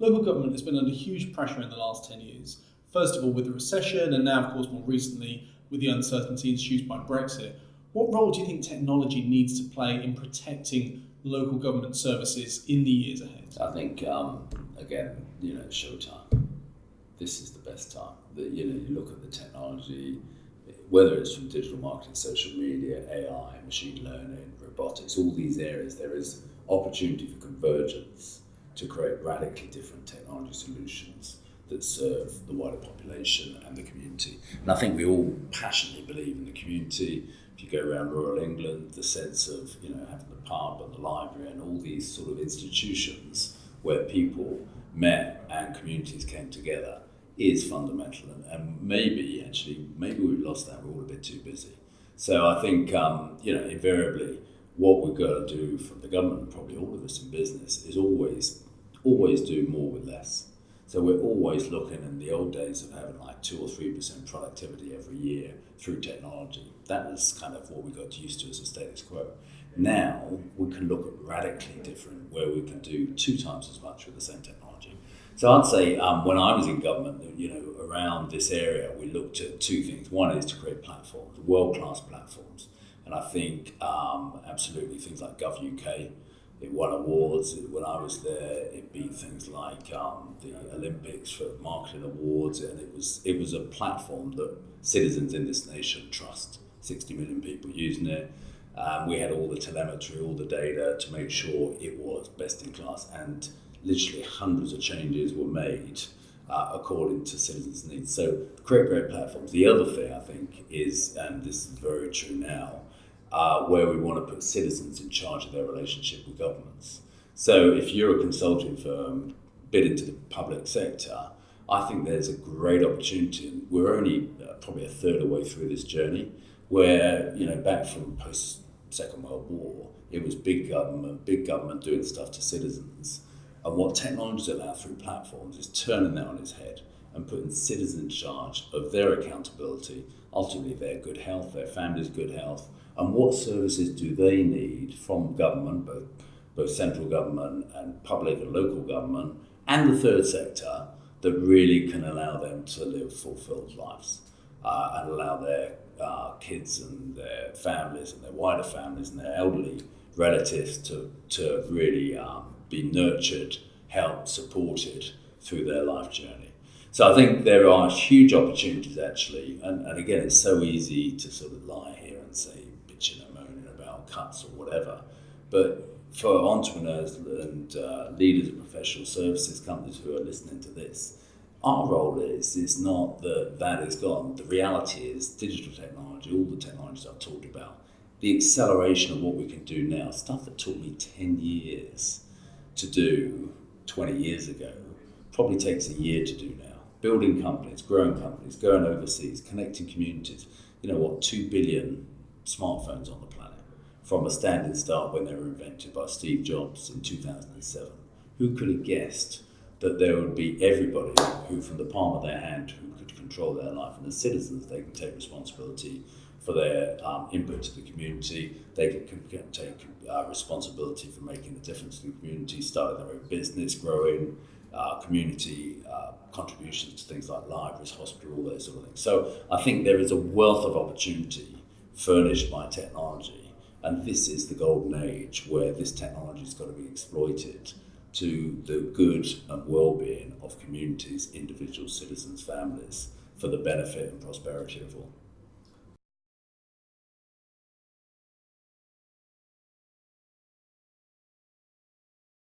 Local government has been under huge pressure in the last 10 years. First of all, with the recession, and now, of course, more recently, with the uncertainty introduced by Brexit. What role do you think technology needs to play in protecting local government services in the years ahead? I think, again, showtime. This is the best time. You look at the technology, whether it's from digital marketing, social media, AI, machine learning, robotics, all these areas, there is opportunity for convergence to create radically different technology solutions that serve the wider population and the community. And I think we all passionately believe in the community. If you go around rural England, the sense of having the pub and the library and all these sort of institutions where people met and communities came together is fundamental. And maybe we've lost that. We're all a bit too busy. So I think invariably what we've got to do from the government, and probably all of us in business, is always do more with less. So we're always looking, in the old days of having like 2 or 3% productivity every year through technology. That was kind of what we got used to as a status quo. Now we can look at radically different, where we can do 2 times as much with the same technology. So I'd say when I was in government, around this area, we looked at 2 things. One is to create platforms, world-class platforms. And I think absolutely things like GovUK, it won awards. When I was there, it beat things like the Olympics for marketing awards, and it was a platform that citizens in this nation trust. 60 million people using it. We had all the telemetry, all the data to make sure it was best in class, and literally hundreds of changes were made according to citizens' needs. So create great platforms. The other thing I think is, and this is very true now, where we want to put citizens in charge of their relationship with governments. So if you're a consulting firm, bid into the public sector, I think there's a great opportunity, and we're only probably a third of the way through this journey, where, back from post-Second World War, it was big government doing stuff to citizens. And what technology allows through platforms is turning that on its head and putting citizens in charge of their accountability, ultimately their good health, their family's good health, and what services do they need from government, both central government and public and local government, and the third sector, that really can allow them to live fulfilled lives and allow their kids and their families and their wider families and their elderly relatives to really be nurtured, helped, supported through their life journey. So I think there are huge opportunities actually, and again, it's so easy to sort of lie here and say, bitching and moaning about cuts or whatever, but for entrepreneurs and leaders of professional services companies who are listening to this, our role is not that is gone. The reality is digital technology, all the technologies I've talked about, the acceleration of what we can do now, stuff that took me 10 years to do 20 years ago, probably takes a year to do now. Building companies, growing companies, going overseas, connecting communities. 2 billion smartphones on the planet, from a standing start when they were invented by Steve Jobs in 2007. Who could have guessed that there would be everybody who, from the palm of their hand, who could control their life, and as citizens, they can take responsibility for their input to the community. They can take responsibility for making a difference to the community, starting their own business, growing community contributions to things like libraries, hospital, all those sort of things. So I think there is a wealth of opportunity furnished by technology, and this is the golden age where this technology has got to be exploited to the good and well-being of communities, individuals, citizens, families, for the benefit and prosperity of all.